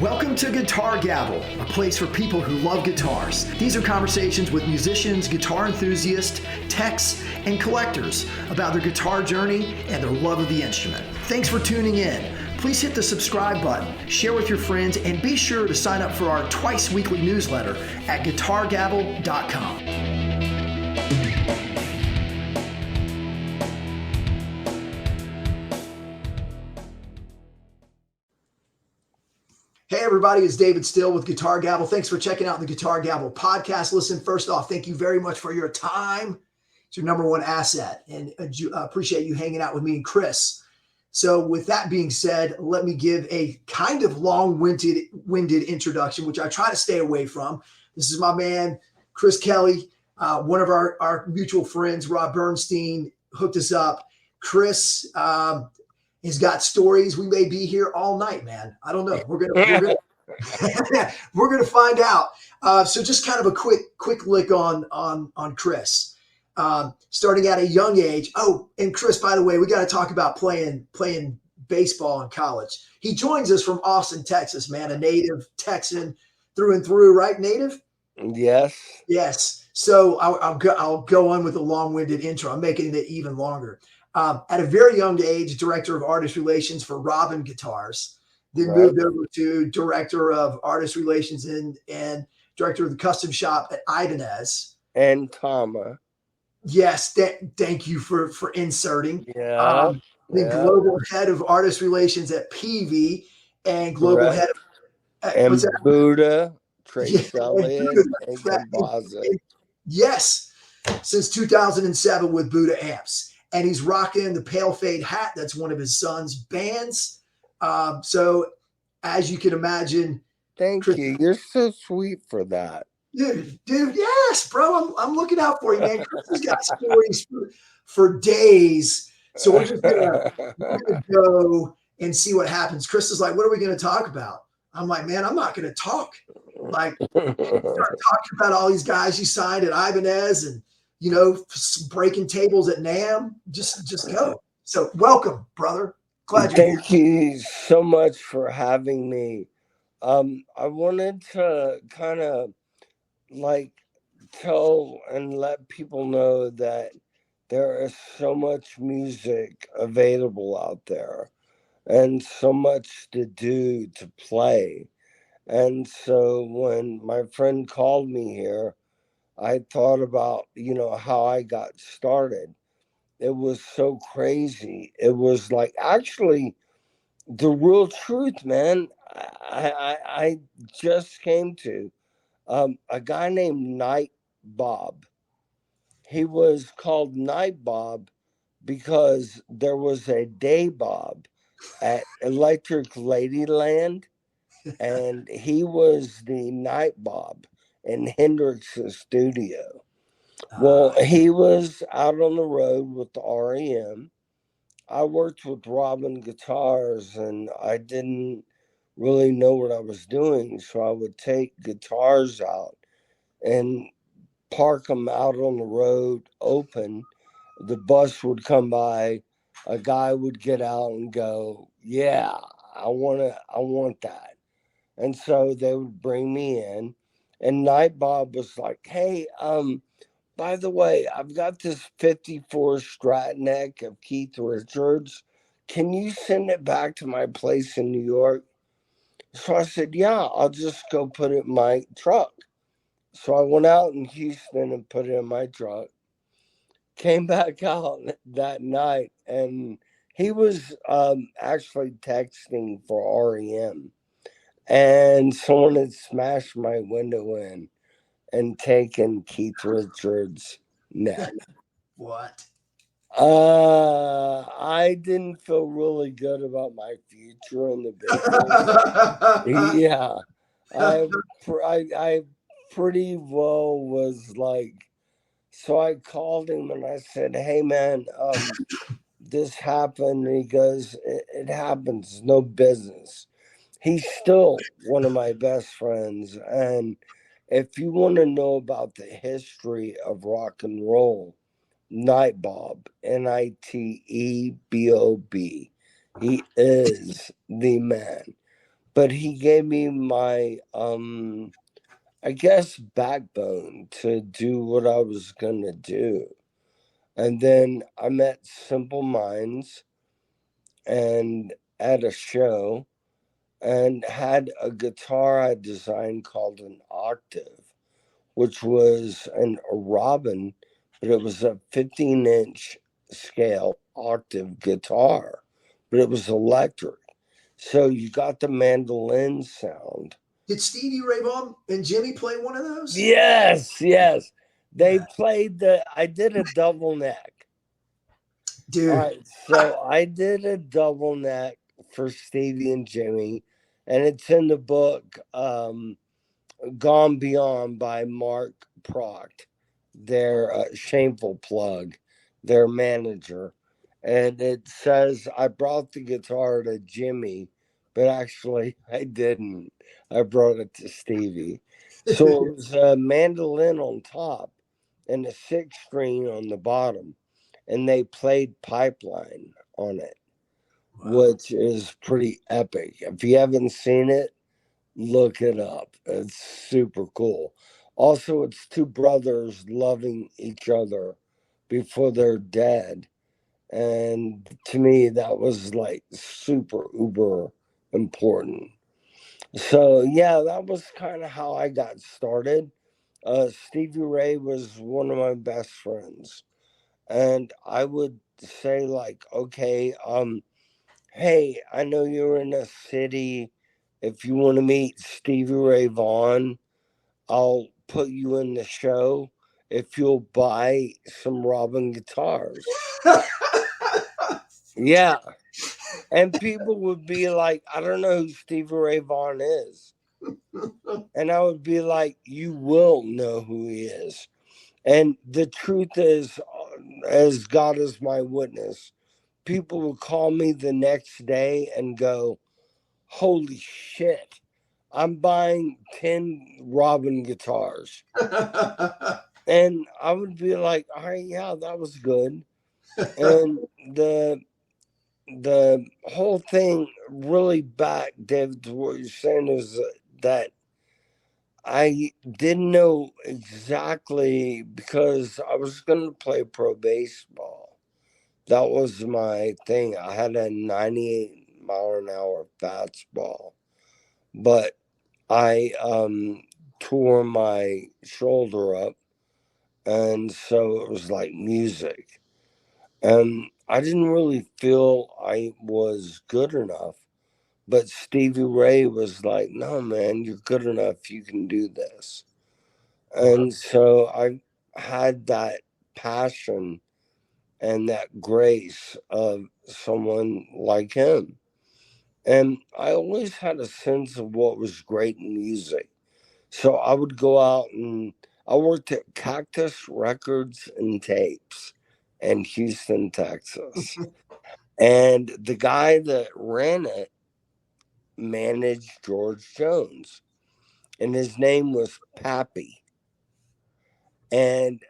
Welcome to Guitar Gavel, a place for people who love guitars. These are conversations with musicians, guitar enthusiasts, techs, and collectors about their guitar journey and their love of the instrument. Thanks for tuning in. Please hit the subscribe button, share with your friends, and be sure to sign up for our twice weekly newsletter at guitargavel.com. Hey everybody, it's David Still with Guitar Gavel. Thanks for checking out the Guitar Gavel podcast. Listen, first off, thank you very much for your time. It's your number one asset, and appreciate you hanging out with me and Chris. So with that being said, let me give a kind of long-winded introduction, which I try to stay away from. This is my man, Chris Kelly. One of our mutual friends, Rob Bernstein, hooked us up. Chris has got stories. We may be here all night, man. I don't know. We're gonna find out. So just kind of a quick lick on Chris. Starting at a young age. Oh, and Chris, by the way, we got to talk about playing baseball in college. He joins us from Austin, Texas, man, a native Texan through and through, right? Native? Yes. So I'll go on with a long-winded intro. I'm making it even longer. At a very young age, director of artist relations for Robin Guitars, then moved over to director of artist relations and director of the custom shop at Ibanez. And Tama. Yes, thank you for inserting. Yeah. Global head of artist relations at Peavey and global head of and Budda, Trace Elliott, and Composite. Yes, since 2007 with Budda Amps. And he's rocking the pale fade hat. That's one of his son's bands. So as you can imagine. Thank you. You're so sweet for that. Dude, yes, bro. I'm looking out for you, man. Chris has got stories for days. So we're just gonna go and see what happens. Chris is like, what are we gonna talk about? I'm like, man, I'm not gonna talk. Like, start talking about all these guys you signed at Ibanez and breaking tables at NAMM. Just go. So welcome, brother. Glad you're here. Thank you so much for having me. I wanted to kind of tell and let people know that there is so much music available out there and so much to do, to play. And so when my friend called me here, I thought about, how I got started. It was so crazy. It was like actually the real truth, man. I just came to a guy named Night Bob. He was called Night Bob because there was a day Bob at Electric Ladyland, and he was the Night Bob in Hendrix's studio. Well, he was out on the road with the REM. I worked with Robin Guitars, and I didn't really know what I was doing, so I would take guitars out and park them out on the road open. The bus would come by, a guy would get out and go, yeah, I want that. And so they would bring me in, and Night Bob was like, hey, by the way, I've got this 54 Strat neck of Keith Richards. Can you send it back to my place in New York? So I said, yeah, I'll just go put it in my truck. So I went out in Houston and put it in my truck. Came back out that night, and he was actually texting for REM. And someone had smashed my window in and taken Keith Richards' neck. What? I didn't feel really good about my future in the business. Yeah. I pretty well was like, so I called him and I said, hey man, this happened. And he goes, it happens, no business. He's still one of my best friends. And if you want to know about the history of rock and roll, Night Bob, Nitebob, he is the man. but he gave me my I guess backbone to do what I was gonna do. And then I met Simple Minds and at a show and had a guitar I designed called an octave, which was a robin, but it was a 15-inch scale octave guitar, but it was electric. So you got the mandolin sound. Did Stevie Ray Vaughan and Jimmie play one of those? Yes, yes. They Yeah. played I did a double neck. All Dude. right, so I did a double neck for Stevie and Jimmie, and it's in the book Gone Beyond by Mark Proct, their shameful plug, their manager. And it says, I brought the guitar to Jimmie, but actually I didn't. I brought it to Stevie. So it was a mandolin on top and a six string on the bottom. And they played Pipeline on it, Wow. which is pretty epic. If you haven't seen it, look it up. It's super cool. Also, it's two brothers loving each other before they're dead. And to me, that was like super uber important. So, yeah, that was kind of how I got started. Stevie Ray was one of my best friends. And I would say, like, okay, hey, I know you're in a city. If you want to meet Stevie Ray Vaughan, I'll put you in the show if you'll buy some Robin guitars. Yeah. And people would be like, I don't know who Stevie Ray Vaughan is. And I would be like, you will know who he is. And the truth is, as God is my witness, people would call me the next day and go, holy shit, I'm buying 10 Robin guitars. And I would be like, all right, yeah, that was good. And the whole thing really back, David, to what you're saying is that I didn't know exactly because I was going to play pro baseball. That was my thing. I had a 98-mile-an-hour fastball, but I tore my shoulder up, and so it was like music. And I didn't really feel I was good enough. But Stevie Ray was like, no, man, you're good enough. You can do this. And so I had that passion and that grace of someone like him. And I always had a sense of what was great in music. So I would go out and I worked at Cactus Records and Tapes in Houston, Texas. And the guy that ran it managed George Jones, and his name was Pappy. And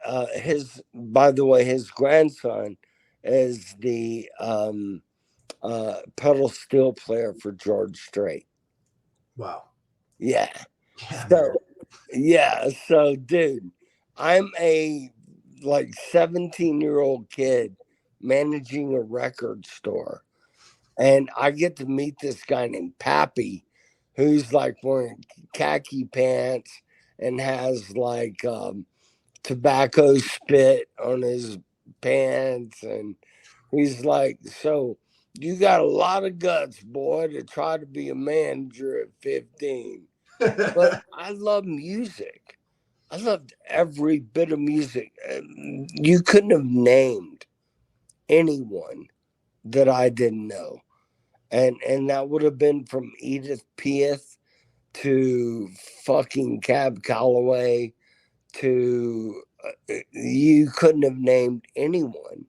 by the way, his grandson is the pedal steel player for George Strait. Wow. Yeah. Yeah, man. So, yeah. So, dude, I'm a like 17-year-old kid managing a record store. And I get to meet this guy named Pappy, who's like wearing khaki pants and has like tobacco spit on his pants. And he's like, so you got a lot of guts, boy, to try to be a manager at 15. But I love music. I loved every bit of music. You couldn't have named anyone that I didn't know. And that would have been from Edith Piaf to fucking Cab Calloway to you couldn't have named anyone.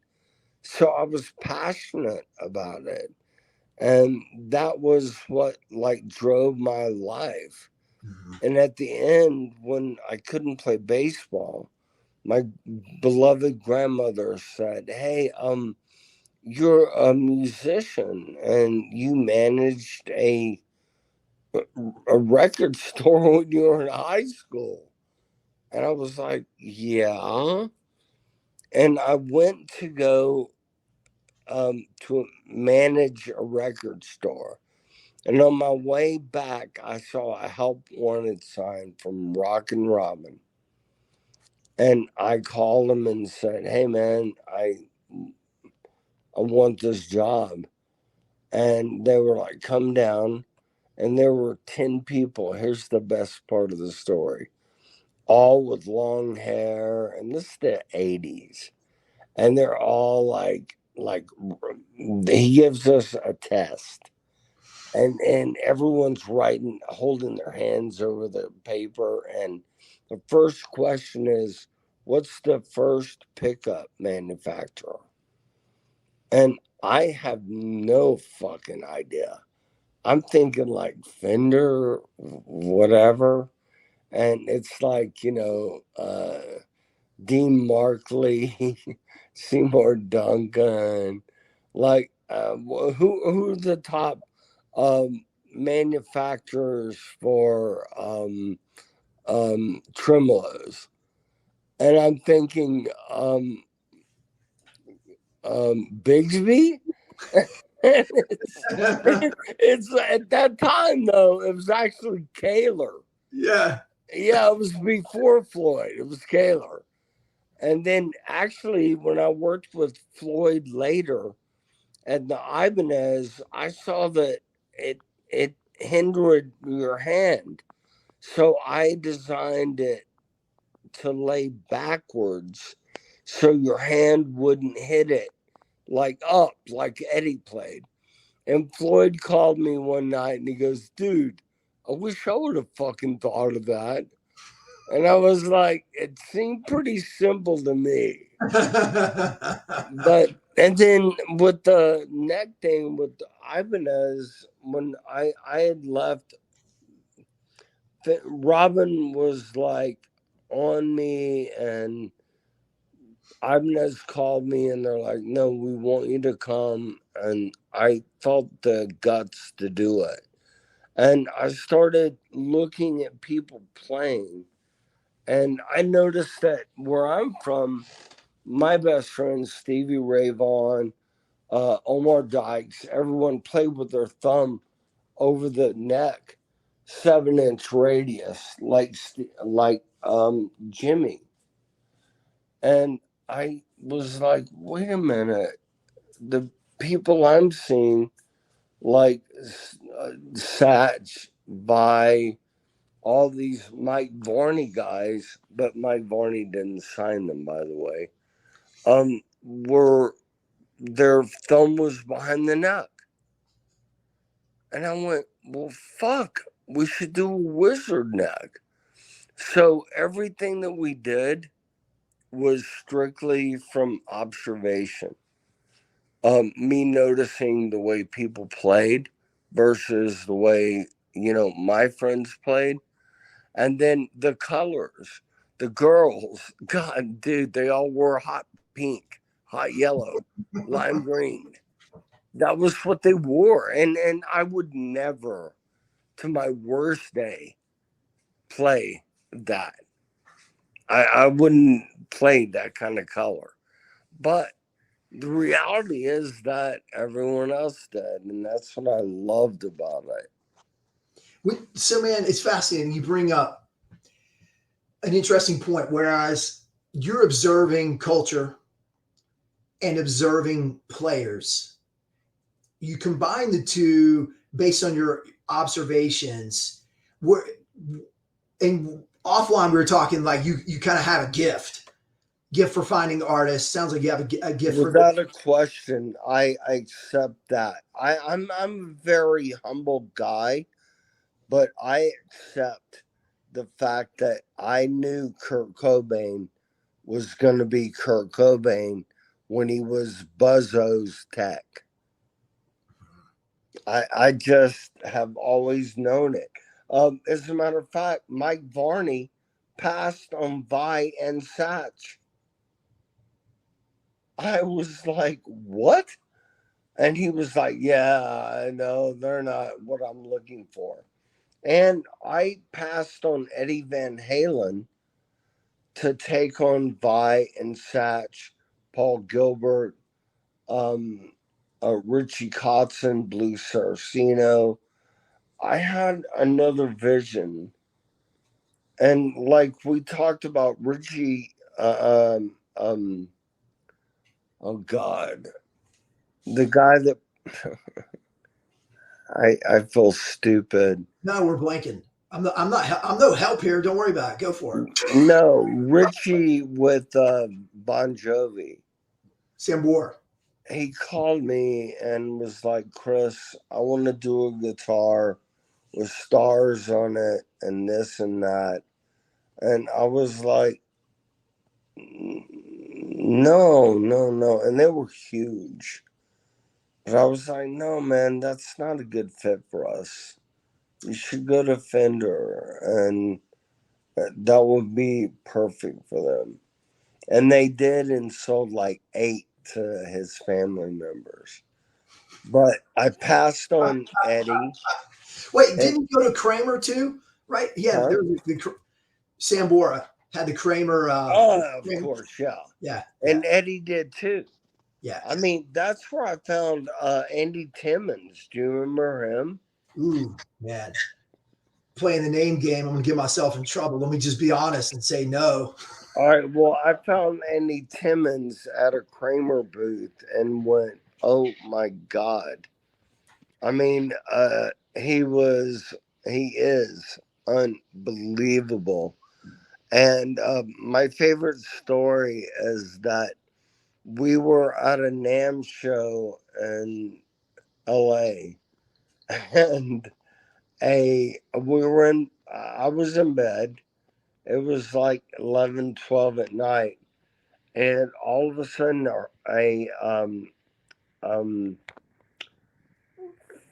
So I was passionate about it. And that was what like drove my life. Mhm. And at the end, when I couldn't play baseball, my beloved grandmother said, hey, you're a musician and you managed a a record store when you were in high school. And I was like, yeah. And I went to go to manage a record store. And on my way back, I saw a help wanted sign from Rockin' Robin. And I called him and said, hey, man, I want this job. And they were like, come down. And there were 10 people. Here's the best part of the story, all with long hair. And this is the 80s. And they're all like, he gives us a test. And everyone's writing, holding their hands over the paper. And the first question is, what's the first pickup manufacturer? And I have no fucking idea. I'm thinking like Fender, whatever. And it's like, Dean Markley, Seymour Duncan, like who are the top manufacturers for tremolos? And I'm thinking Bigsby. it's at that time though, it was actually Kaler. Yeah. Yeah, it was before Floyd. It was Kaler. And then actually, when I worked with Floyd later at the Ibanez, I saw that it hindered your hand. So I designed it to lay backwards so your hand wouldn't hit it like up, like Eddie played. And Floyd called me one night and he goes, dude, I wish I would have fucking thought of that. And I was like, it seemed pretty simple to me. But, and then with the neck thing with Ibanez, when I had left, Robin was like on me, and Ibanez called me and they're like, no, we want you to come. And I felt the guts to do it. And I started looking at people playing. And I noticed that where I'm from, my best friends, Stevie Vaughan, Omar Dykes, everyone played with their thumb over the neck, 7-inch radius, like Jimmie. And I was like, wait a minute, the people I'm seeing, like Satch, Vai, all these Mike Varney guys, but Mike Varney didn't sign them, by the way, were their thumb was behind the neck. And I went, well, fuck, we should do a wizard neck. So everything that we did was strictly from observation. Me noticing the way people played versus the way, my friends played. And then the colors, the girls, God, dude, they all wore hot pink, hot yellow, lime green. That was what they wore. And I would never, to my worst day, play that. I wouldn't play that kind of color. But the reality is that everyone else did. And that's what I loved about it. So, man, it's fascinating. You bring up an interesting point. Whereas you're observing culture and observing players, you combine the two based on your observations. And offline we were talking like you kind of have a gift for finding artists. Sounds like you have a gift without a question. I accept that. I'm a very humble guy, but I accept the fact that I knew Kurt Cobain was going to be Kurt Cobain when he was Buzzo's tech. I just have always known it. As a matter of fact, Mike Varney passed on Vai and Satch. I was like, what? And he was like, yeah, I know, they're not what I'm looking for. And I passed on Eddie Van Halen to take on Vai and Satch, Paul Gilbert, Richie Kotzen, Blue Saraceno. I had another vision. And like we talked about Richie, oh God, the guy that I feel stupid. No, we're blanking. I'm no help here. Don't worry about it. Go for it. No, Richie with Bon Jovi. Sambor. He called me and was like, Chris, I want to do a guitar with stars on it and this and that. And I was like, no, no, no. And they were huge. But I was like, no, man, that's not a good fit for us. You should go to Fender, and that would be perfect for them. And they did, and sold like 8 to his family members. But I passed on Eddie. Wait, And, didn't you go to Kramer too? Right? Yeah, huh? there was Sambora had the Kramer. Oh, of Kramer. course, yeah. Yeah, And Eddie did too. yeah. I mean, that's where I found Andy Timmons. Do you remember him? Ooh, man. Playing the name game, I'm gonna get myself in trouble. Let me just be honest and say no. All right. Well, I found Andy Timmons at a Kramer booth and went, "Oh my God!" I mean, he is unbelievable. And my favorite story is that we were at a NAMM show in LA, and we were in. I was in bed. It was like 11, 12 at night, and all of a sudden, a um,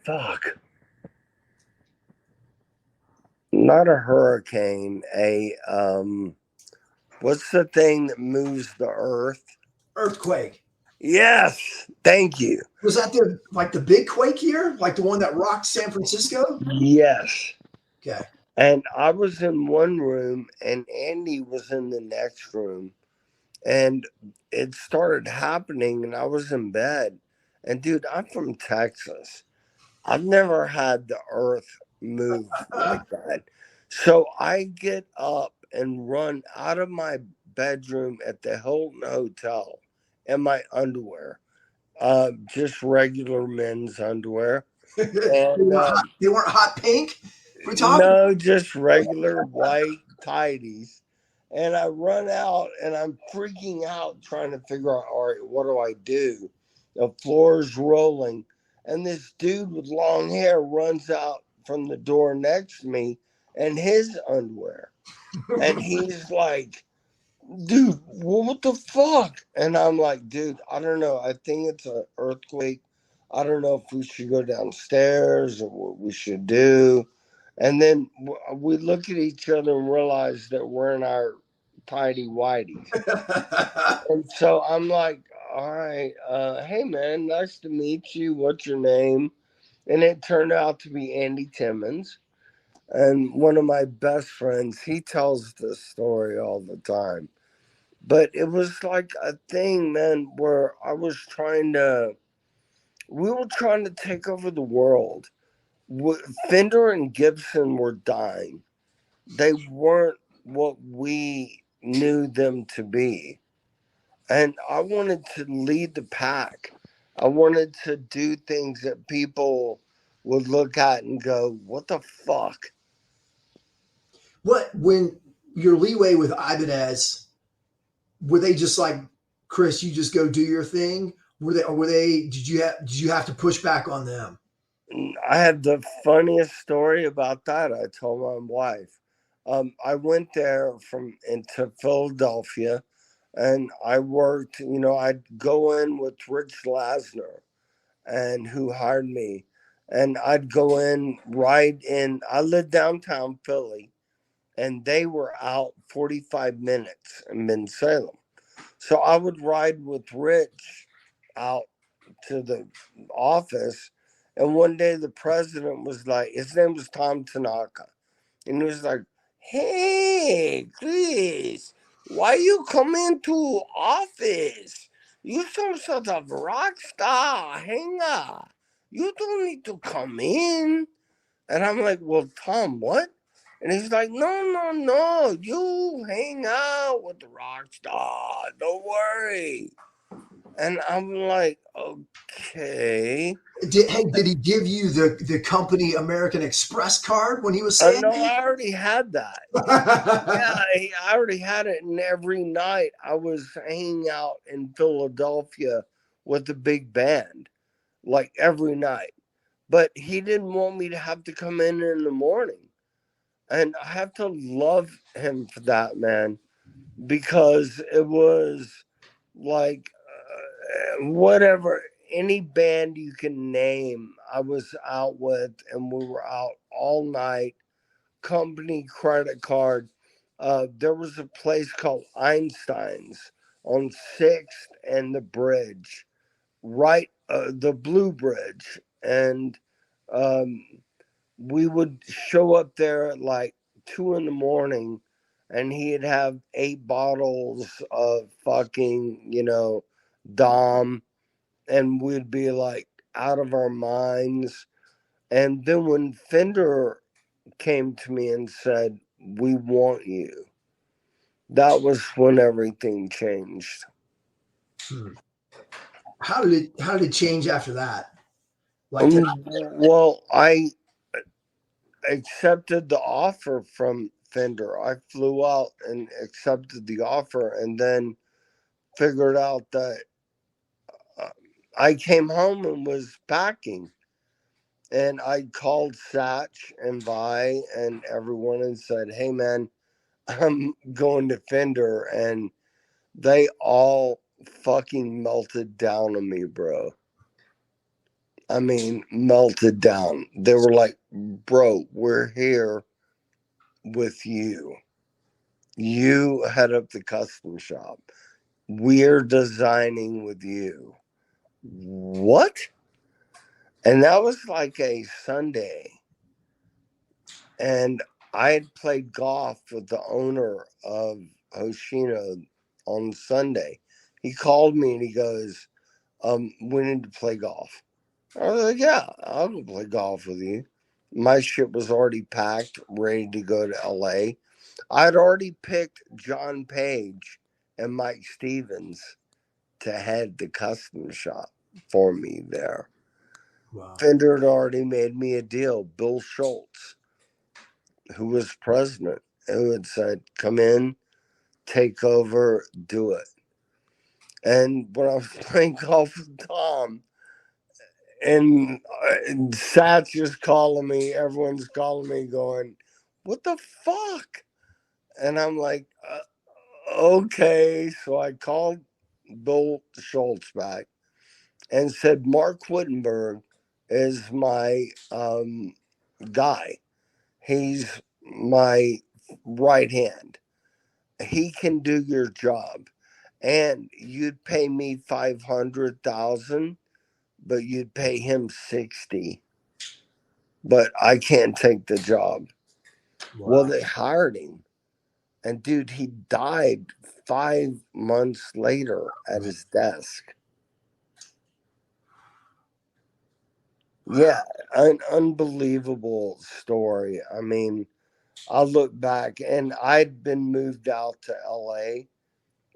fuck, not a hurricane, what's the thing that moves the earth? Earthquake. Yes, thank you. Was that the big quake here? Like the one that rocked San Francisco? Yes. Okay. And I was in one room, and Andy was in the next room, and it started happening, and I was in bed. And dude, I'm from Texas. I've never had the earth move like that. So I get up and run out of my bedroom at the Hilton Hotel in my underwear, just regular men's underwear. And They weren't hot pink. We talking? no, just regular white tighties. And I run out and I'm freaking out trying to figure out, all right, what do I do? The floor's rolling. And this dude with long hair runs out from the door next to me in his underwear. And he's like, dude, what the fuck? And I'm like, dude, I don't know. I think it's an earthquake. I don't know if we should go downstairs or what we should do. And then we look at each other and realize that we're in our tidy whities. And so I'm like, all right, hey man, nice to meet you. What's your name? And it turned out to be Andy Timmons. And one of my best friends, he tells this story all the time. But it was like a thing, man, where we were trying to take over the world. Fender and Gibson were dying. They weren't what we knew them to be. And I wanted to lead the pack. I wanted to do things that people would look at and go, what the fuck? What when your leeway with Ibanez, were they just like, Chris, you just go do your thing? Were they did you have to push back on them? I had the funniest story about that. I told my wife. I went there from into Philadelphia, and I worked. I'd go in with Rich Lasner, and who hired me, and I'd go in right in. I lived downtown Philly, and they were out 45 minutes in Salem, so I would ride with Rich out to the office, And one day the president was like, his name was Tom Tanaka. And he was like, hey, Chris, why you come into office? You some sort of rock star hanger. You don't need to come in. And I'm like, well, Tom, what? And he's like, no. You hang out with the rock star. Don't worry. And I'm like, okay. Did he give you the company American Express card when he was saying No, that? I already had that. Yeah, I already had it. And every night I was hanging out in Philadelphia with the big band, like every night. But he didn't want me to have to come in the morning. And I have to love him for that, man, because it was like whatever, any band you can name, I was out with, and we were out all night, company credit card. There was a place called Einstein's on 6th and the bridge, right, the Blue Bridge. And um, we would show up there at like 2 in the morning, and he'd have 8 bottles of fucking, Dom, and we'd be like out of our minds. And then when Fender came to me and said, we want you, that was when everything changed. How did it change after that? Like, Well, I accepted the offer from Fender. I flew out and accepted the offer, and then figured out that uh, I came home and was packing. And I called Satch and Vi and everyone and said, hey, man, I'm going to Fender. And they all fucking melted down on me, bro. I mean, melted down. They were like, bro, we're here with you. You head up the custom shop. We're designing with you. What? And that was like a Sunday. And I had played golf with the owner of Hoshino on Sunday. He called me and he goes, we need to play golf. I was like, yeah, I'll go play golf with you. My shit was already packed, ready to go to LA. I'd already picked John Page and Mike Stevens to head the custom shop for me there. wow. Fender had already made me a deal. Bill Schultz, who was president, who had said, come in, take over, do it. And when I was playing golf with Tom, and Satch is calling me, everyone's calling me, going, what the fuck? And I'm like, okay. So I called Bill Schultz back and said, Mark Wittenberg is my guy. He's my right hand. He can do your job. And you'd pay me 500,000, but you'd pay him 60. But I can't take the job. Wow. Well, they hired him. And dude, he died 5 months later at his desk. Yeah, an unbelievable story. I mean, I look back, and I'd been moved out to LA.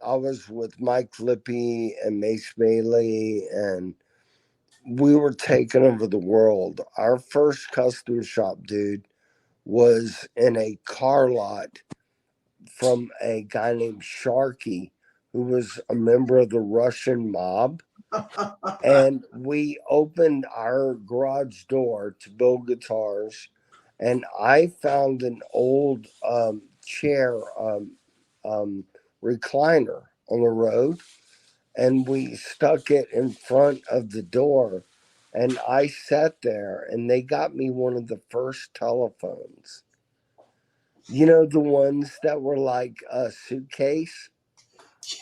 I was with Mike Lippy and Mace Bailey, and we were taking over the world. Our first custom shop, dude, was in a car lot from a guy named Sharky, who was a member of the Russian mob. And we opened our garage door to build guitars. And I found an old chair recliner on the road, and we stuck it in front of the door. And I sat there, and they got me one of the first telephones. You know, the ones that were like a suitcase?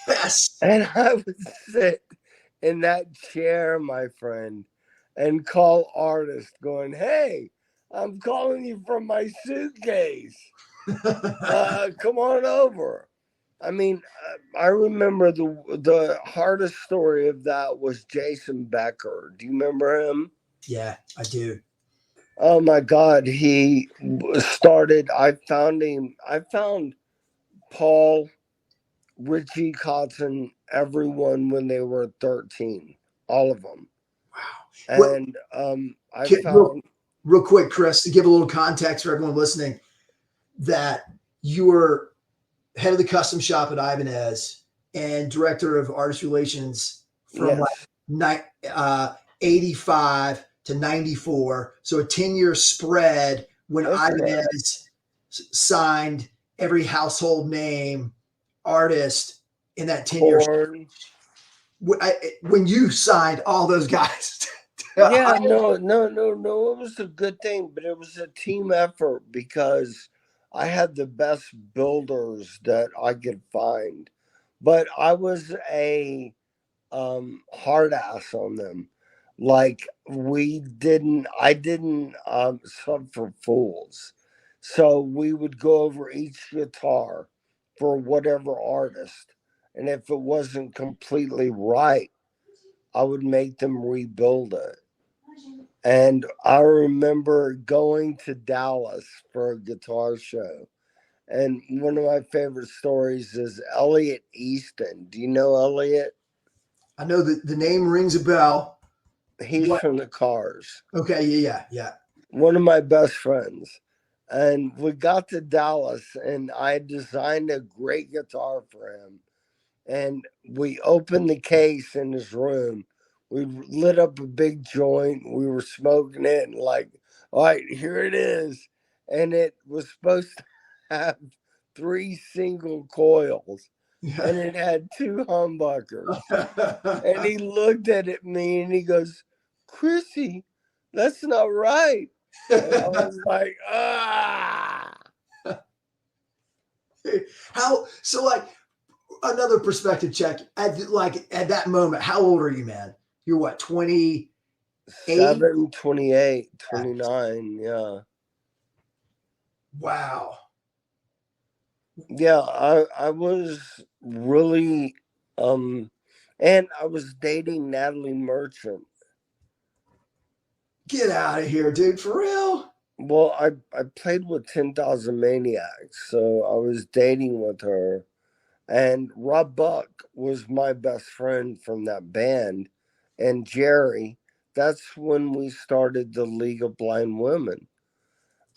Yes. And I would sit in that chair, my friend, and call artists going, "Hey, I'm calling you from my suitcase. Come on over." I mean, I remember the hardest story of that was Jason Becker. Do you remember him? Yeah, I do. Oh my God, he started. I found him. I found Paul, Richie Kotzen, everyone when they were 13, all of them. What And I real, found, real quick, Chris, to give a little context for everyone listening, that you were head of the custom shop at Ibanez and director of artist relations from yes, like 85 to 94. So a 10-year spread when that's right. Ibanez signed every household name artist in that 10-year. Corn. When you signed all those guys. Yeah, no. It was a good thing, but it was a team effort because I had the best builders that I could find. But I was a hard ass on them. Like I didn't sub for fools. So we would go over each guitar for whatever artist. And if it wasn't completely right, I would make them rebuild it. And I remember going to Dallas for a guitar show. And one of my favorite stories is Elliot Easton. Do you know Elliot? I know that the name rings a bell. He's What? from the Cars. Okay, yeah. One of my best friends. And we got to Dallas, and I designed a great guitar for him. And we opened the case in his room. We lit up a big joint. We were smoking it, and like, all right, here it is. And it was supposed to have 3 single coils, Yeah. and it had 2 humbuckers. And he looked at me and he goes, "Chrissy, that's not right." And I was like, "Ah." How so? Like another perspective check at that moment. How old are you, man? You're what, 28? 7, 28, 29, yeah. Wow. Yeah, I was really and I was dating Natalie Merchant. Get out of here, dude. For real? Well, I played with 10,000 Maniacs, so I was dating with her. And Rob Buck was my best friend from that band. And Jerry, that's when we started the League of Blind Women.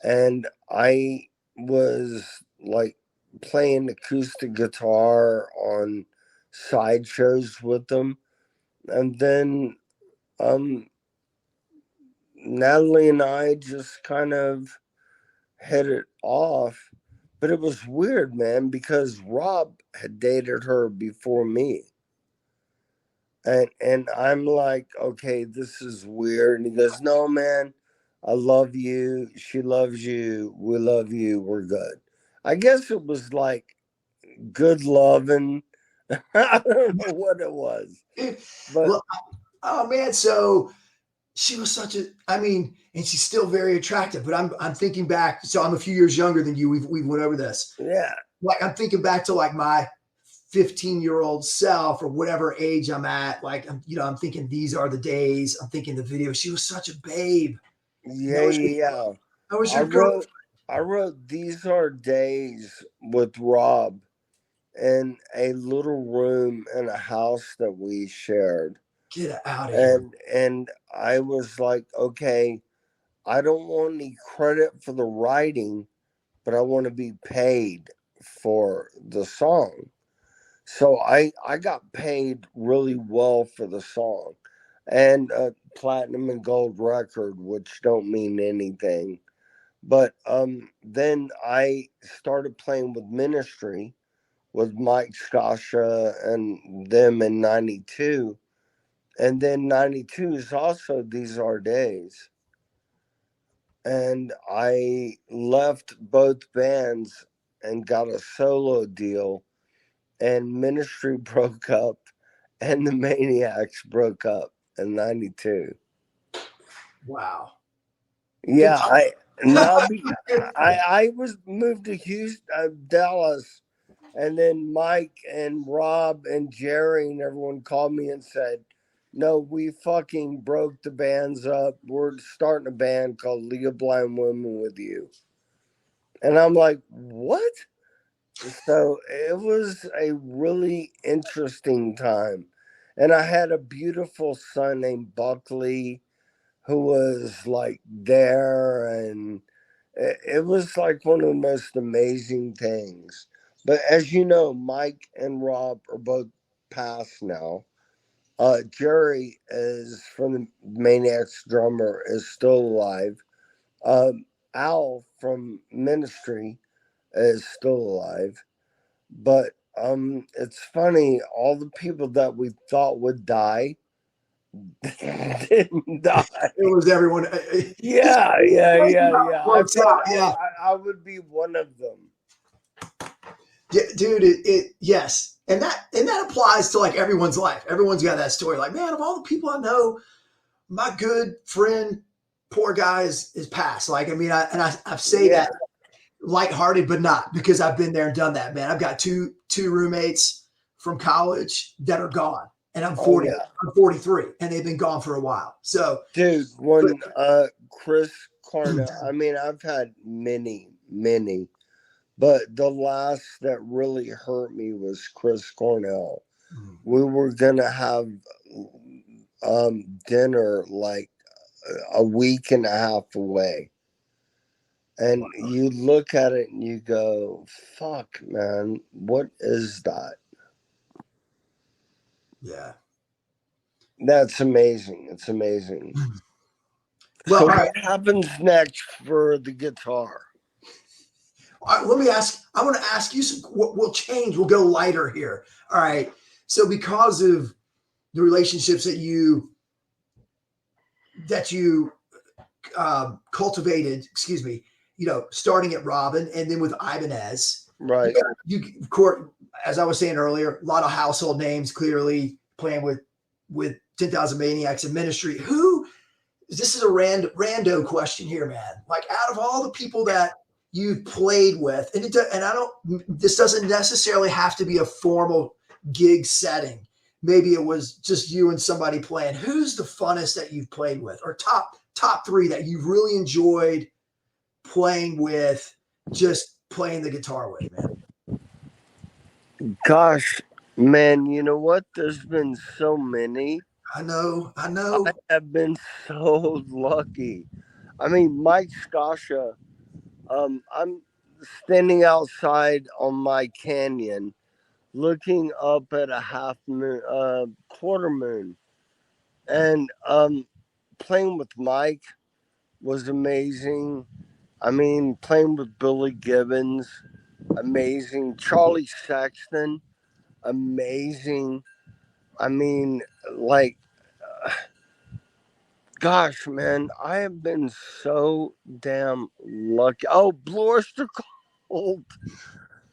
And I was like playing acoustic guitar on sideshows with them. And then Natalie and I just kind of hit it off. But it was weird, man, because Rob had dated her before me. And I'm like, okay, this is weird. And he goes, "No, man, I love you. She loves you. We love you. We're good." I guess it was like good loving. I don't know what it was, but Well, oh man. So she was such a. I mean, and she's still very attractive. But I'm thinking back. So I'm a few years younger than you. We went over this. yeah, Like I'm thinking back to like my 15-year-old self or whatever age I'm at. Like I'm thinking these are the days. I'm thinking the video. She was such a babe. And yeah, yeah. that was I your girl. wrote, I wrote "These Are Days" with Rob in a little room in a house that we shared. Get out of here. And I was like, okay, I don't want any credit for the writing, but I want to be paid for the song. So I got paid really well for the song, and a platinum and gold record, which don't mean anything. But then I started playing with Ministry with Mike Scasha and them in '92. And then '92 is also These Are Days. And I left both bands and got a solo deal, and Ministry broke up, and the Maniacs broke up in '92. Wow. Yeah, I now Good. I was moved to Houston, Dallas, and then Mike and Rob and Jerry and everyone called me and said, "No, we fucking broke the bands up. We're starting a band called League of Blind Women with you." And I'm like, "What?" So it was a really interesting time, and I had a beautiful son named Buckley who was like there, and it was like one of the most amazing things. But as you know, Mike and Rob are both passed now. Jerry is from the Maniacs drummer is still alive. Al from Ministry is still alive. But it's funny, all the people that we thought would die didn't die. It was everyone. Yeah, yeah, yeah, yeah. I Works thought out. Yeah. I would be one of them. Yeah, dude, yes. And that applies to like everyone's life. Everyone's got that story. Like, man, of all the people I know, my good friend, poor guy is passed. Like, I mean, I say Yeah. that lighthearted, but not because I've been there and done that, man. I've got two roommates from college that are gone. And I'm 40, Oh, yeah. I'm 43, and they've been gone for a while. So, Dude, but, when Chris Cornell, I mean, I've had many, but the last that really hurt me was Chris Cornell. We were gonna have dinner like a week and a half away. And you look at it and you go, fuck, man, what is that? yeah. That's amazing. It's amazing. Well, So, all right. what happens next for the guitar? All right, let me ask. I want to ask you some. We'll change. We'll go lighter here. All right. So, because of the relationships that you cultivated, excuse me, starting at Robin and then with Ibanez, Right. of course, as I was saying earlier, a lot of household names clearly playing with 10,000 Maniacs in Ministry. Who? This is a rando question here, man. Like, out of all the people that you've played with, and I don't. This doesn't necessarily have to be a formal gig setting. Maybe it was just you and somebody playing. Who's the funnest that you've played with, or top three that you've really enjoyed playing with, just playing the guitar with, man? Gosh, man, you know what? There's been so many. I know. I have been so lucky. I mean, Mike Scascia, I'm standing outside on my canyon looking up at a half moon, quarter moon. And playing with Mike was amazing. I mean, playing with Billy Gibbons, amazing. Charlie Sexton, amazing. I mean, like, gosh, man, I have been so damn lucky. Oh, Blue Oyster Cult,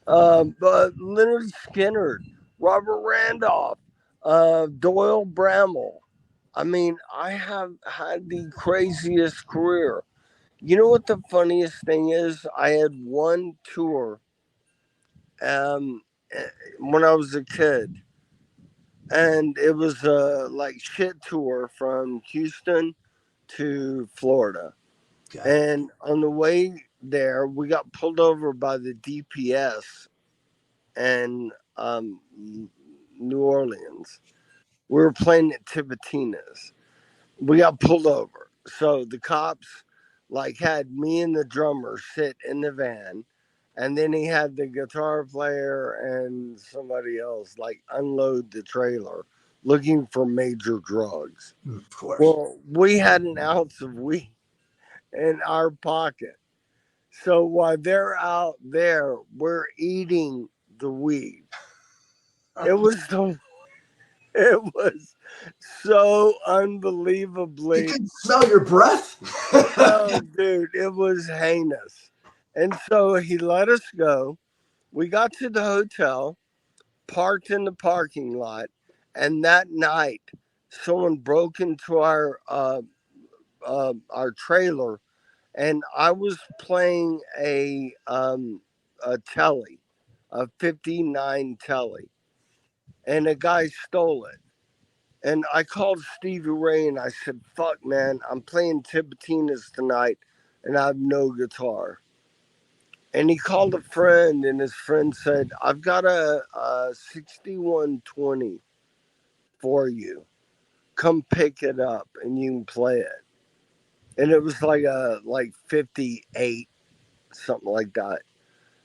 Leonard Skinner, Robert Randolph, Doyle Bramall. I mean, I have had the craziest career. You know what the funniest thing is? I had one tour um, eh, when I was a kid, and it was a like shit tour from Houston to Florida. Okay. And on the way there, we got pulled over by the DPS and New Orleans. We were playing at Tibatina's. We got pulled over. So the cops like had me and the drummer sit in the van, and then he had the guitar player and somebody else like unload the trailer looking for major drugs. Of course. Well, we had an ounce of weed in our pocket. So while they're out there, we're eating the weed. It was the it was so You unbelievably. can smell your breath. Oh, dude, it was heinous. And so he let us go. We got to the hotel, parked in the parking lot, and that night, someone broke into our our trailer, and I was playing a telly, a '59 telly, and a guy stole it. And I called Stevie Vai and I said, "Fuck, man, I'm playing Tipitinas tonight, and I have no guitar." And he called a friend, and his friend said, "I've got a 6120 for you. Come pick it up, and you can play it." And it was like a 58, something like that.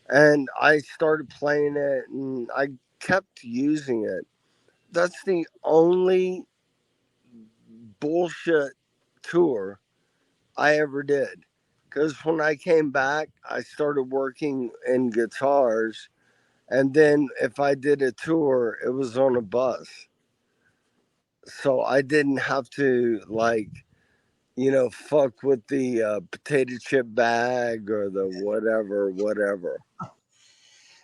And I started playing it, and I kept using it. That's the only bullshit tour I ever did. Because when I came back, I started working in guitars. And then if I did a tour, it was on a bus. So I didn't have to, fuck with the potato chip bag or the whatever.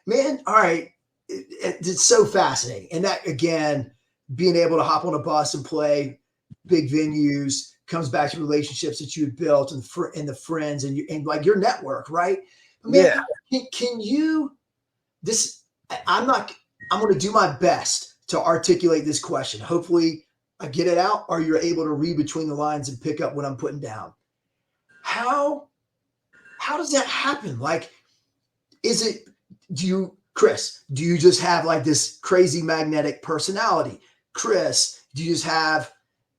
Man, all right. It's so fascinating. And that, again, being able to hop on a bus and play big venues comes back to relationships that you had built and the friends and like your network, right? Man, Yeah. can you, this, I'm not, I'm going to do my best to articulate this question. Hopefully I get it out or you're able to read between the lines and pick up what I'm putting down. How does that happen? Like, is it, Chris, do you just have like this crazy magnetic personality? Chris, do you just have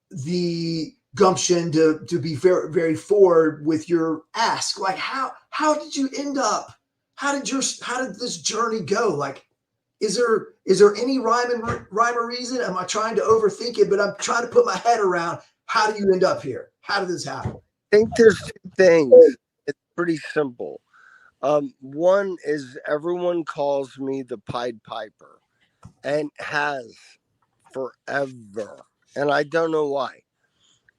the gumption to be very, very forward with your ask? Like, how did you end up? How did this journey go? Like, is there any rhyme or reason? Am I trying to overthink it? But I'm trying to put my head around how do you end up here? How did this happen? I think there's two things. It's pretty simple. One is everyone calls me the Pied Piper and has forever. And I don't know why.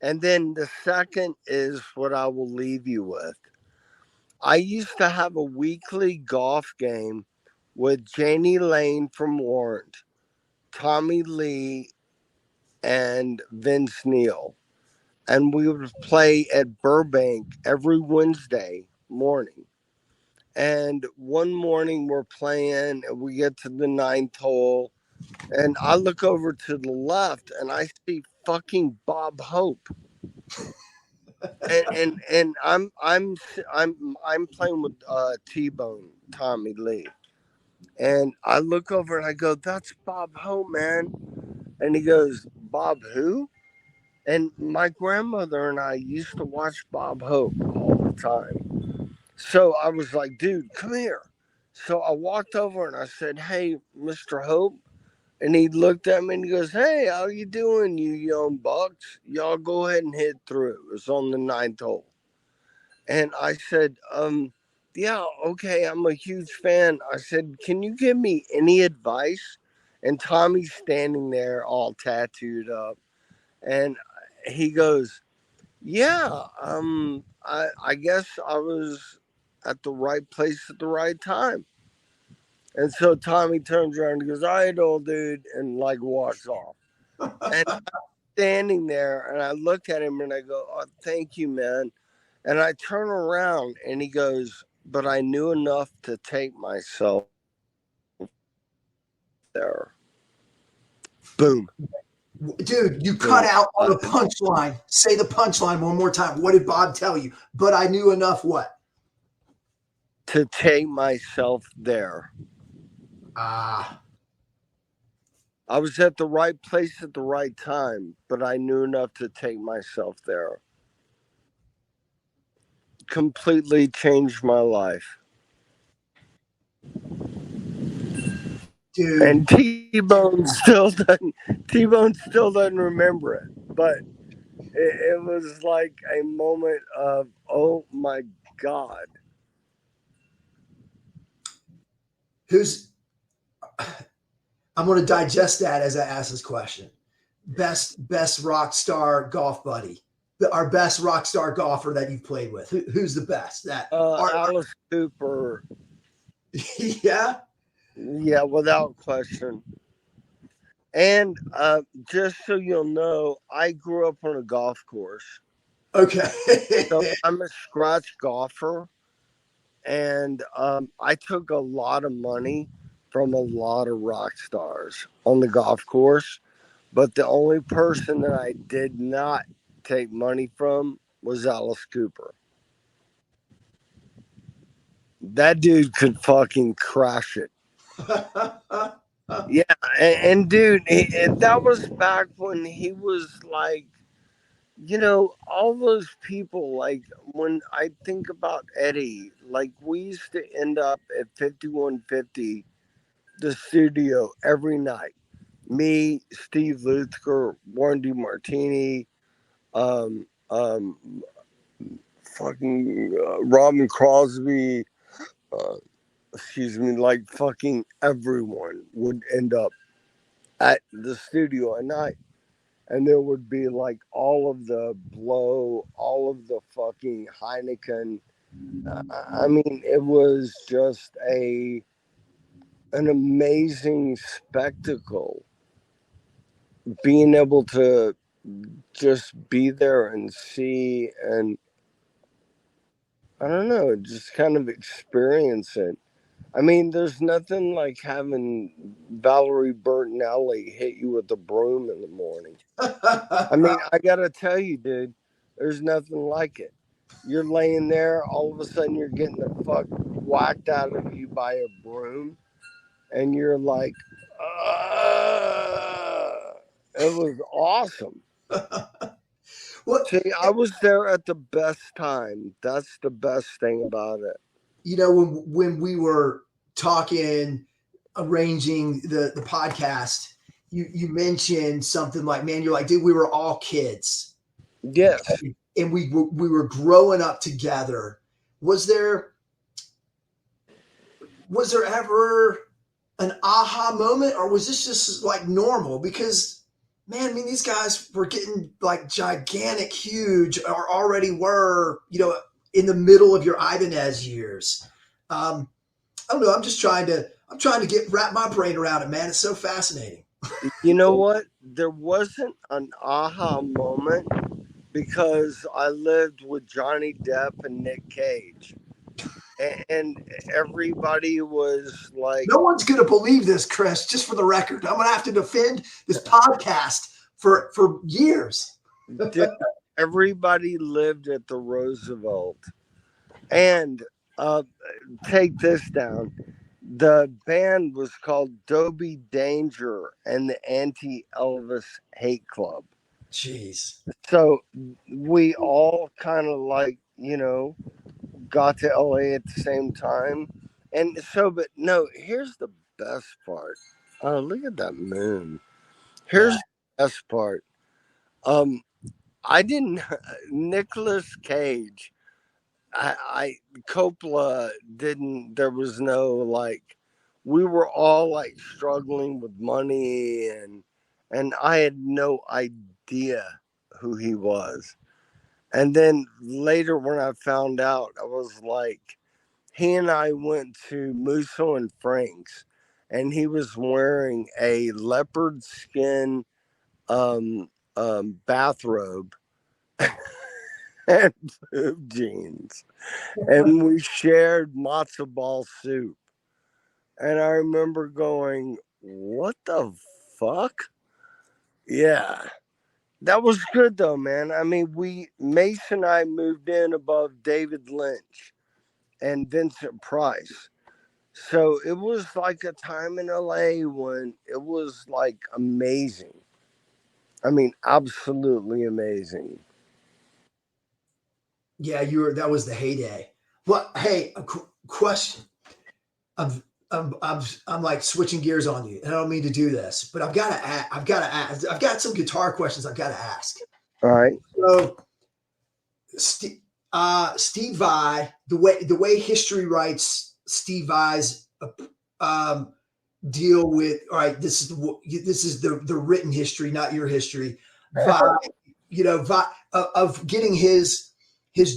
And then the second is what I will leave you with. I used to have a weekly golf game with Janie Lane from Warrant, Tommy Lee, and Vince Neil. And we would play at Burbank every Wednesday morning. And one morning we're playing, and we get to the ninth hole, and I look over to the left, and I see fucking Bob Hope. And I'm playing with T-Bone Tommy Lee, and I look over and I go, "That's Bob Hope, man." And he goes, "Bob who?" And my grandmother and I used to watch Bob Hope all the time. So I was like, "Dude, come here." So I walked over and I said, "Hey, Mr. Hope." And he looked at me and he goes, "Hey, how you doing, you young bucks? Y'all go ahead and hit through." It was on the ninth hole. And I said, "Yeah, okay, I'm a huge fan." I said, "Can you give me any advice?" And Tommy's standing there all tattooed up. And he goes, "Yeah, I guess I was at the right place at the right time." And so Tommy turns around and goes, "All right, old dude," and walks off. And I'm standing there and I look at him and I go, "Oh, thank you, man." And I turn around and he goes, "But I knew enough to take myself there." Boom. Dude, you cut out on the punchline. Say the punchline one more time. What did Bob tell you? But I knew enough what? To take myself there. Ah. I was at the right place at the right time, but I knew enough to take myself there. Completely changed my life. Dude. And T-Bone still doesn't remember it, but it was like a moment of, oh my God. I'm going to digest that as I ask this question. Best rock star golf buddy, our best rock star golfer that you've played with. Who's the best? Alice Cooper. Yeah. Yeah, without question. And just so you'll know, I grew up on a golf course. Okay. So I'm a scratch golfer, and I took a lot of money from a lot of rock stars on the golf course. But the only person that I did not take money from was Alice Cooper. That dude could fucking crash it. Yeah, and dude, and that was back when he was like, all those people, like when I think about Eddie, like we used to end up at 5150, the studio, every night. Me, Steve Luther, Warren DeMartini, um, um, fucking Robin Crosby, uh, like fucking everyone would end up at the studio at night. And there would be like all of the blow, all of the fucking Heineken. I mean, it was just an amazing spectacle. Being able to just be there and see, and I don't know, just kind of experience it. I mean, there's nothing like having Valerie Bertinelli hit you with a broom in the morning. I mean, I gotta tell you, dude, there's nothing like it. You're laying there, all of a sudden you're getting the fuck whacked out of you by a broom, and you're like, it was awesome. What, See, I was there at the best time. That's the best thing about it. when we were talking, arranging the podcast, you mentioned something like, man, you're like, dude, we were all kids, Yes. and we were growing up together. Was there ever an aha moment, or was this just like normal? Because, man, I mean, these guys were getting like gigantic, huge, or already were, in the middle of your Ibanez years. I don't know. I'm trying to wrap my brain around it, man. It's so fascinating. You know what? There wasn't an aha moment because I lived with Johnny Depp and Nick Cage. And everybody was like, No one's going to believe this, Chris, just for the record. I'm going to have to defend this podcast for years. everybody lived at the Roosevelt. And take this down. The band was called Dobie Danger and the Anti Elvis Hate Club. Jeez. So we all kind of like, got to LA at the same time. And so, but no, here's the best part. Oh, look at that moon. Here's the best part. I didn't, Nicolas Cage, Coppola didn't, there was no like, we were all like struggling with money, and I had no idea who he was. And then later when I found out, I was like, he and I went to Musso and Frank's, and he was wearing a leopard skin bathrobe and boob jeans. And we shared matzo ball soup. And I remember going, what the fuck? Yeah. That was good though, man. I mean, Mace and I moved in above David Lynch and Vincent Price. So it was like a time in LA when it was like amazing. I mean, absolutely amazing. Yeah, that was the heyday. Well, hey, a question. I'm like switching gears on you, and I don't mean to do this, but I've got to ask. I've got some guitar questions I've got to ask. All right. So, Steve Vai, the way history writes Steve Vai's deal with. All right, this is the written history, not your history. Vai, Vai of getting his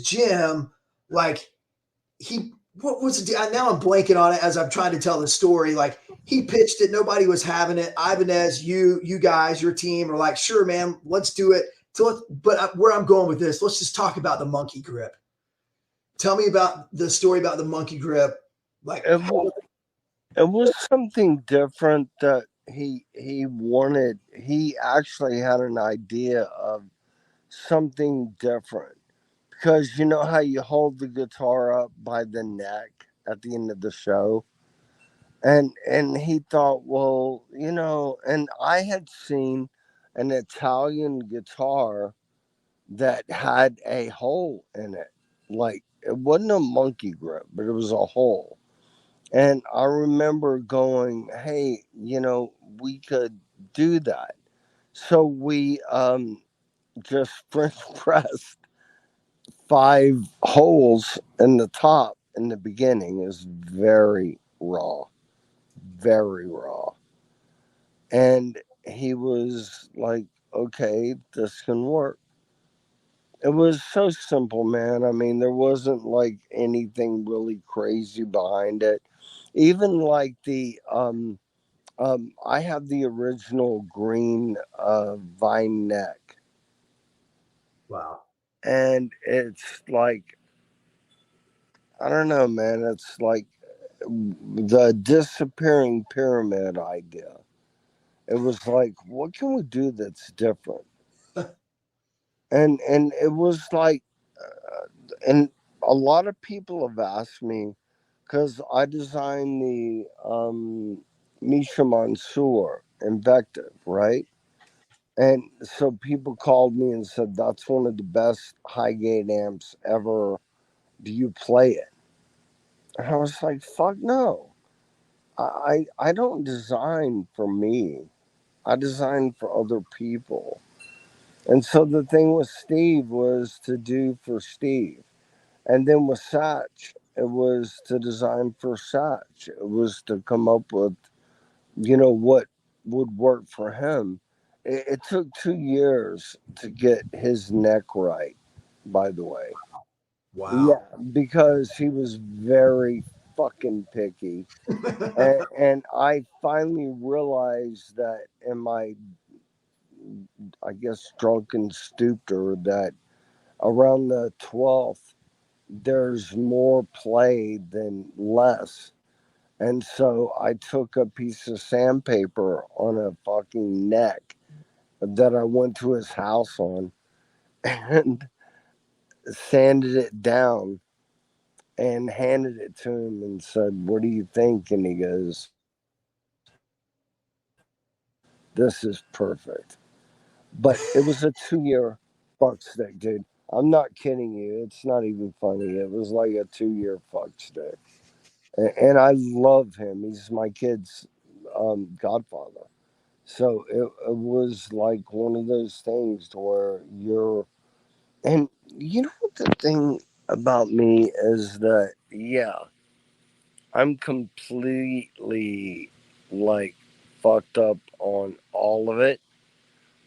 gym, like what was it? Now I'm blanking on it as I'm trying to tell the story. Like he pitched it, nobody was having it. Ibanez, you guys, your team are like, sure, man, let's do it. So, but where I'm going with this, let's just talk about the monkey grip. Tell me about the story about the monkey grip. Like, It, it was something different that he wanted. He actually had an idea of something different, because you know how you hold the guitar up by the neck at the end of the show, and he thought, well, and I had seen an Italian guitar that had a hole in it. Like, it wasn't a monkey grip, but it was a hole. And I remember going, hey, we could do that. So we just French pressed 5 holes in the top in the beginning. Is very raw, very raw. And he was like, okay, this can work. It was so simple, man. I mean, there wasn't like anything really crazy behind it. Even like I have the original green vine neck, wow. and it's like, I don't know, man. It's like the disappearing pyramid idea. It was like, what can we do that's different? And it was like, and a lot of people have asked me, because I designed the Misha Mansour Invective, right? And so people called me and said, that's one of the best high gate amps ever. Do you play it? And I was like, fuck no. I don't design for me. I design for other people. And so the thing with Steve was to do for Steve. And then with Satch, it was to design for Satch. It was to come up with, what would work for him. It took 2 years to get his neck right, by the way. Wow. Yeah, because he was very fucking picky. And I finally realized that in my, I guess, drunken stupor, that around the 12th, there's more play than less. And so I took a piece of sandpaper on a fucking neck that I went to his house on and sanded it down and handed it to him and said, what do you think? And he goes, this is perfect. But it was a 2 year fuck stick, dude. I'm not kidding you. It's not even funny. It was like a 2 year fuck stick. And I love him. He's my kid's godfather. So it was like one of those things to where you're, and you know what the thing about me is that, yeah, I'm completely like fucked up on all of it.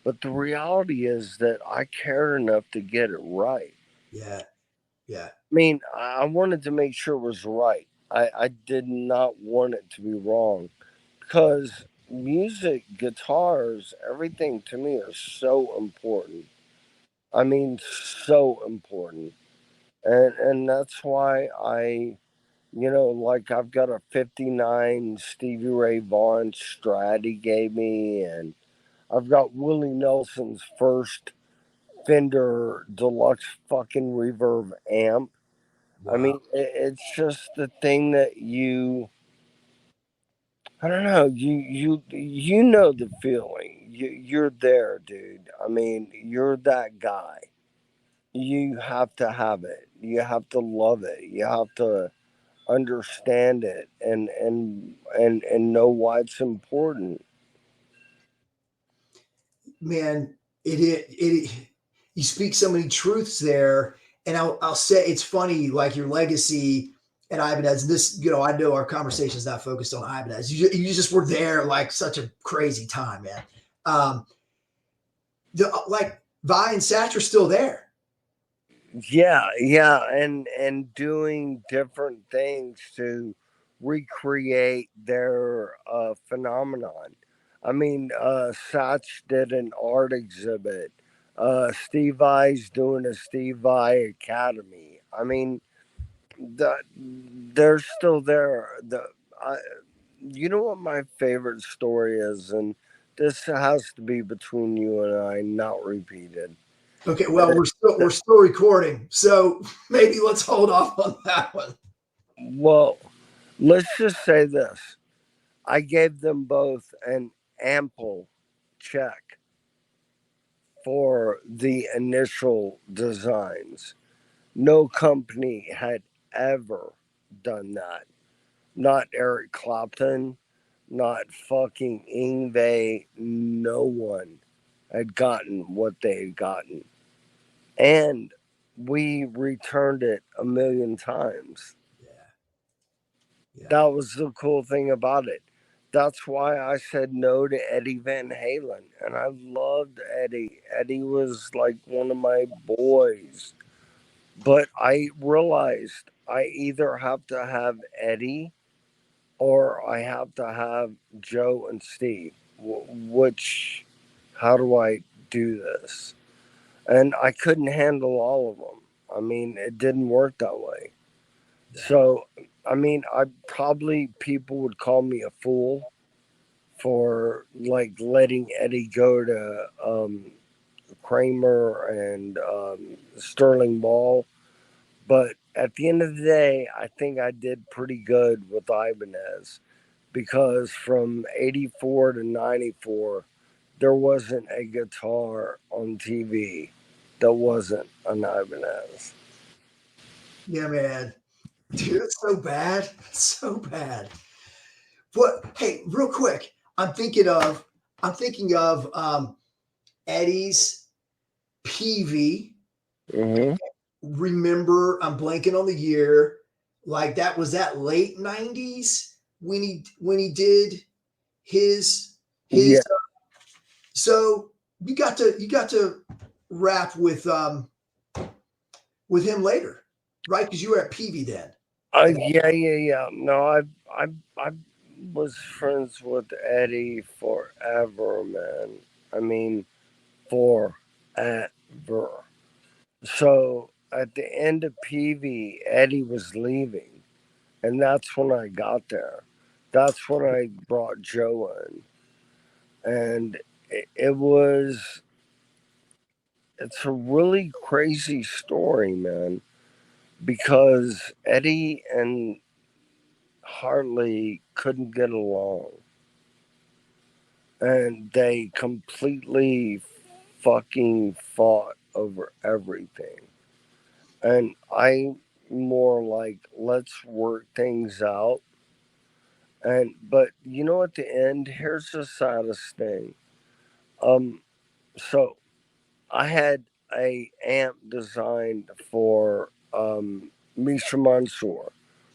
But the reality is that I cared enough to get it right. Yeah. Yeah. I mean, I wanted to make sure it was right. I did not want it to be wrong, because music, guitars, everything to me are so important. I mean, so important. And that's why like I've got a 59 Stevie Ray Vaughan Strat he gave me, and I've got Willie Nelson's first Fender Deluxe fucking reverb amp. I Wow. mean, it's just the thing that I don't know, you know the feeling. You're there, dude. I mean, you're that guy. You have to have it. You have to love it. You have to understand it and know why it's important. Man, you speak so many truths there. And I'll say it's funny, like your legacy at Ibanez. This, I know our conversation is not focused on Ibanez. You just were there like such a crazy time, man. Um, like Vi and Satch are still there. Yeah, and doing different things to recreate their phenomenon. I mean, Satch did an art exhibit Steve Vai's doing a Steve Vai Academy. I mean, they're still there. I, you know what my favorite story is, and this has to be between you and I, not repeated. Okay, well, we're still recording, so maybe let's hold off on that one. Well, let's just say this: I gave them both an ample check for the initial designs. No company had ever done that. Not Eric Clapton, not fucking Ingve. No one had gotten what they had gotten. And we returned it a million times. Yeah, yeah, That was the cool thing about it. That's why I said no to Eddie Van Halen. And I loved Eddie. Eddie was like one of my boys. But I realized I either have to have Eddie or I have to have Joe and Steve. Which, how do I do this? And I couldn't handle all of them. I mean, it didn't work that way. yeah, So, I mean, I probably people would call me a fool for like letting Eddie go to Kramer and Sterling Ball. But at the end of the day, I think I did pretty good with Ibanez because from 84 to 94, there wasn't a guitar on TV that wasn't an Ibanez. yeah, man. Dude, it's so bad. It's so bad. What? Hey, real quick, I'm thinking of Eddie's Peavey. Mm-hmm. Remember, I'm blanking on the year. Like that was that late '90s when he did his. Yeah, So you got to rap with him later, right? Because you were at Peavey then. yeah. No, I was friends with Eddie forever, man. I mean, forever. So at the end of Peavey, Eddie was leaving, and that's when I got there. That's when I brought Joe in, and it was. It's a really crazy story, man, because Eddie and Hartley couldn't get along, and they completely fucking fought over everything. And I more like let's work things out. And but you know, at the end, here's the saddest thing. Um, so I had a amp designed for Misha Mansour,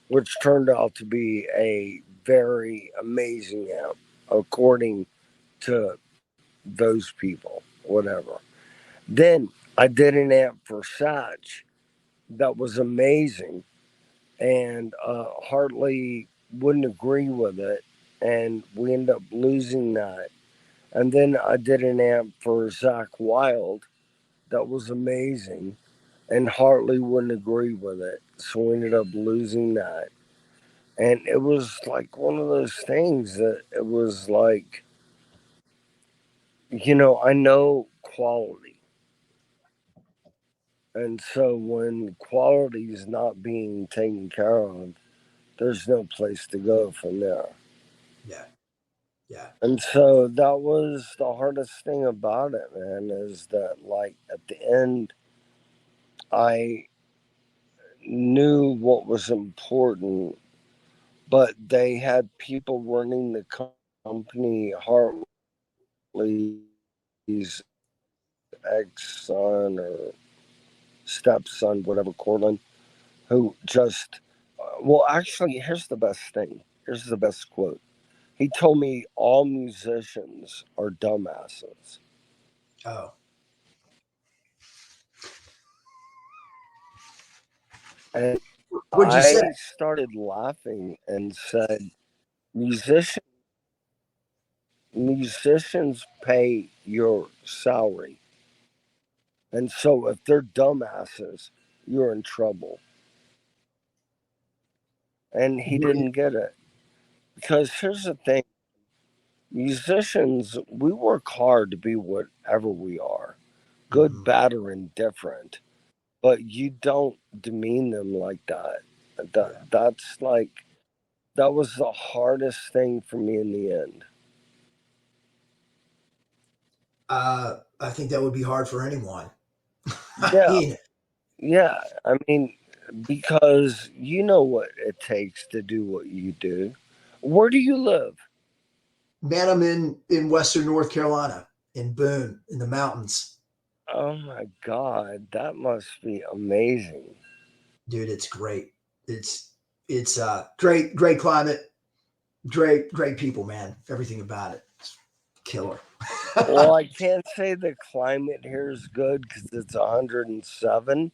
which turned out to be a very amazing amp, according to those people, whatever. Then I did an amp for Satch that was amazing, and Hartley wouldn't agree with it, and we ended up losing that. And then I did an amp for Zach Wild that was amazing, and Hartley wouldn't agree with it, so we ended up losing that. And it was like one of those things that it was like, I know quality. And so when quality is not being taken care of, there's no place to go from there. Yeah, yeah, And so that was the hardest thing about it, man, is that like at the end, I knew what was important, but they had people running the company, Hartley's ex-son or stepson, whatever, Cortland, who just, well, actually, here's the best thing. Here's the best quote. He told me all musicians are dumbasses. oh, And what'd you say? I started laughing and said, Musician, musicians pay your salary. And so if they're dumbasses, you're in trouble. And he didn't get it. Because here's the thing, musicians, we work hard to be whatever we are, good, Mhm. bad, or indifferent. But you don't demean them like that. Yeah. That's like, that was the hardest thing for me in the end. I think that would be hard for anyone. I Yeah, mean, yeah. I mean, because you know what it takes to do what you do. Where do you live? man, I'm in Western North Carolina, in Boone, in the mountains. Oh my God, that must be amazing. Dude, it's great. It's great climate, great people, man. Everything about it, it's killer. Well, I can't say the climate here is good because it's 107,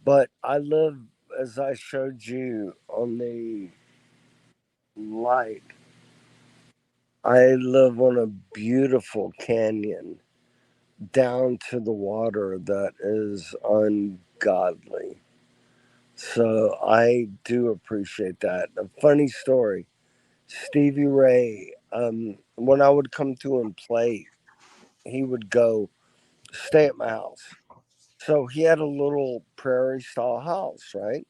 but I live, as I showed you on the light, I live on a beautiful canyon down to the water that is ungodly. So I do appreciate that. A funny story, Stevie Ray, when I would come to him play, he would go stay at my house. So he had a little prairie style house, right?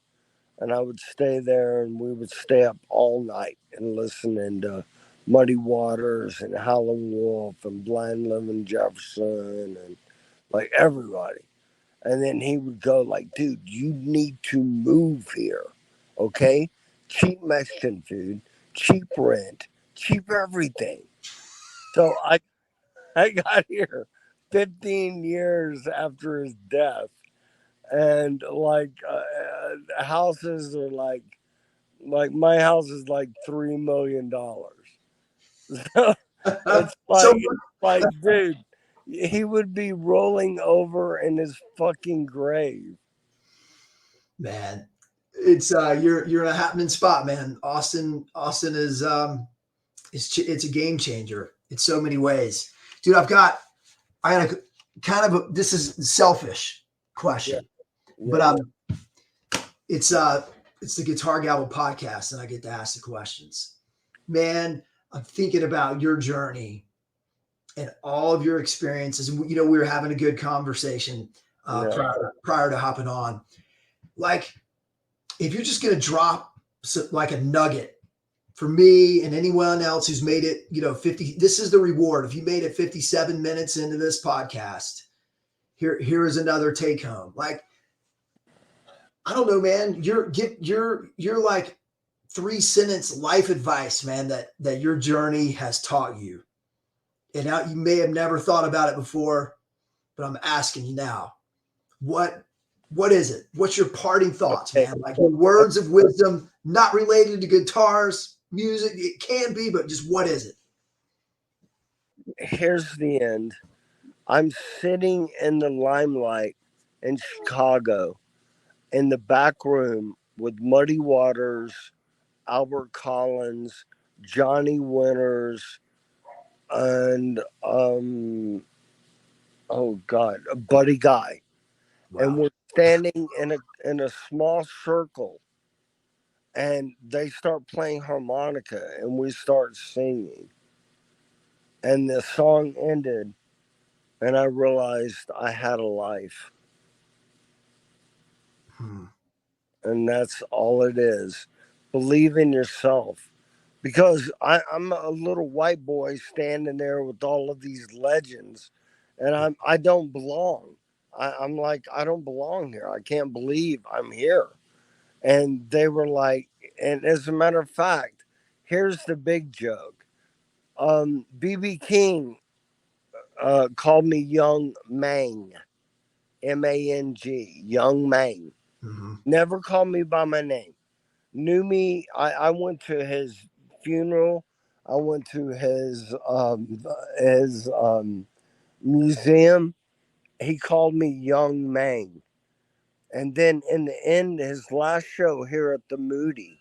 And I would stay there and we would stay up all night and listening to Muddy Waters and Howlin' Wolf and Blind Living Jefferson and like everybody. And then he would go like, dude, you need to move here. Okay? Cheap Mexican food, cheap rent, cheap everything. So I got here 15 years after his death, and like houses are like my house is like $3 million. So it's So, like dude, he would be rolling over in his fucking grave. man, it's you're in a happening spot, man. Austin is it's a game changer in so many ways, dude. I got a kind of this is selfish Yeah, question, yeah, but yeah. it's it's the Guitar Gavel podcast, and I get to ask the questions. Man, I'm thinking about your journey and all of your experiences. And you know, we were having a good conversation Yeah. prior to hopping on. Like, if you're just gonna drop like a nugget for me and anyone else who's made it, you know, 50, this is the reward. If you made it 57 minutes into this podcast, here is another take home. Like, I don't know, man. You're like 3 sentence life advice, man, that your journey has taught you. And now you may have never thought about it before, but I'm asking you now. What what is it? What's your parting thoughts, Okay. man? Like your words of wisdom, not related to guitars, music. It can be, but just what is it? Here's the end. I'm sitting in the limelight in Chicago in the back room with Muddy Waters, Albert Collins, Johnny Winters, and oh God, a Buddy Guy, and Wow. we're standing in a small circle, and they start playing harmonica, and we start singing, and the song ended, and I realized I had a life, Hmm. and that's all it is. Believe in yourself. Because I'm a little white boy standing there with all of these legends, and I don't belong. I'm like, I don't belong here. I can't believe I'm here. And they were like, and as a matter of fact, here's the big joke. BB King called me Young Mang, Mang, Young Mang. Hmm. Never called me by my name. Knew me. I went to his funeral. I went to his museum. He called me Young Mang. And then in the end, his last show here at the Moody,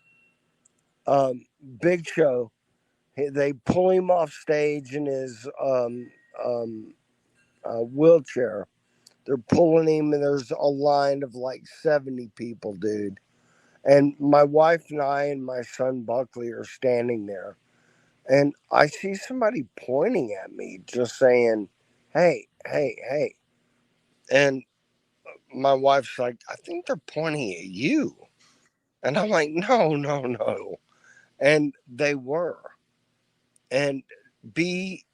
big show, they pull him off stage in his um, wheelchair, they're pulling him, and there's a line of like 70 people, dude. And my wife and I and my son Buckley are standing there. And I see somebody pointing at me, just saying, hey, hey, hey. And my wife's like, I think they're pointing at you. And I'm like, no, no, no. And they were. And B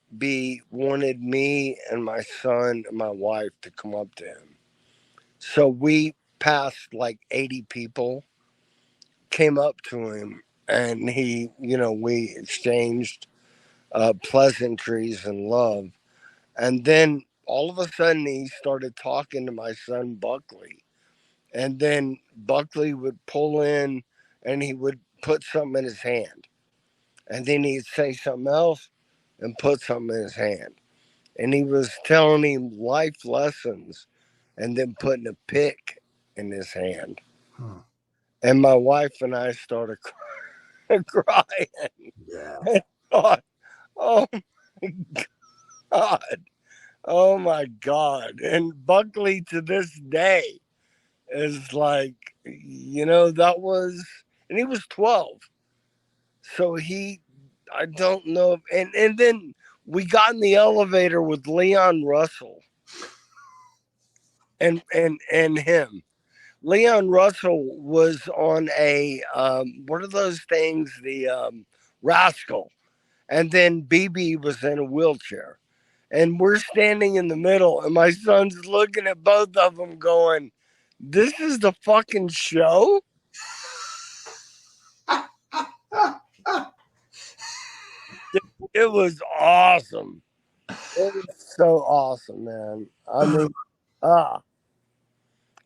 wanted me and my son and my wife to come up to him. So we passed like 80 people, came up to him, and he, we exchanged pleasantries and love. And then all of a sudden he started talking to my son Buckley. And then Buckley would pull in and he would put something in his hand. And then he'd say something else and put something in his hand. And he was telling him life lessons and then putting a pick in his hand. And my wife and I started crying. Yeah. And thought, oh my God. Oh my God. And Buckley to this day is like, that was, and he was 12. So I don't know. And then we got in the elevator with Leon Russell and him. Leon Russell was on a, what are those things? The Rascal. And then Peavey was in a wheelchair. And we're standing in the middle, and my son's looking at both of them going, this is the fucking show? It was awesome. It was so awesome, man. I mean,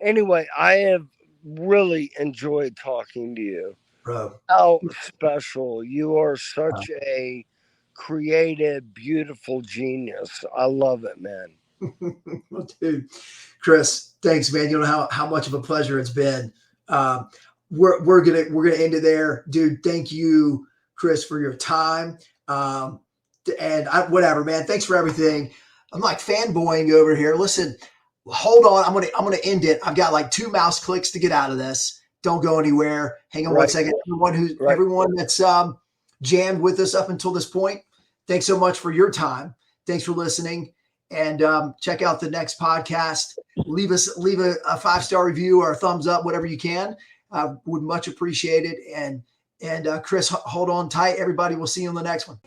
Anyway, I have really enjoyed talking to you. Bro. How special. You are such a creative, beautiful genius. I love it, man. Well, dude, Chris, thanks, man. You know how much of a pleasure it's been. We're gonna end it there, dude. Thank you, Chris, for your time. And whatever, man. Thanks for everything. I'm like fanboying over here. Listen, hold on. I'm gonna end it. I've got like 2 mouse clicks to get out of this. Don't go anywhere. Hang on 1 second. Everyone that's jammed with us up until this point, thanks so much for your time. Thanks for listening. And check out the next podcast. Leave a 5-star review or a thumbs up, whatever you can. Would much appreciate it. And Chris, hold on tight. Everybody, we'll see you on the next one.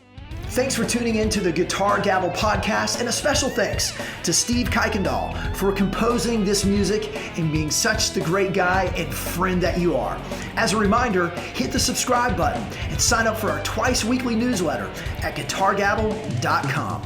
Thanks for tuning in to the Guitar Gavel podcast, and a special thanks to Steve Kuykendall for composing this music and being such the great guy and friend that you are. As a reminder, hit the subscribe button and sign up for our twice weekly newsletter at guitargavel.com.